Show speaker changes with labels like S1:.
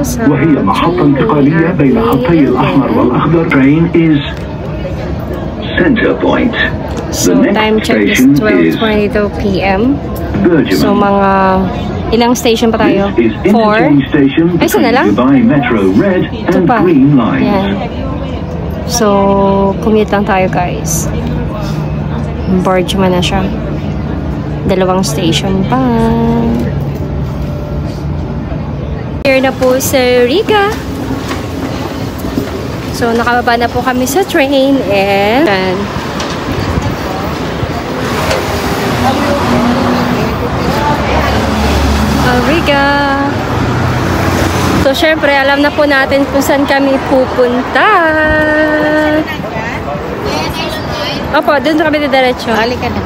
S1: sa
S2: وهي محطة انتقالية بين خطي الأحمر والأخضر. Train is Center Point.
S1: So, time check is 12:22 p.m. So, mga ilang station pa tayo? 4? Ay, sana lang? Ito pa. Yan. So, commute lang tayo, guys. Barge man na siya. 2 station pa. Here na po sa Riga. So, nakababa na po kami sa train and Riga. So, syempre, alam na po natin kung saan kami pupunta. Opo, doon kami didiretso.
S3: Halika na.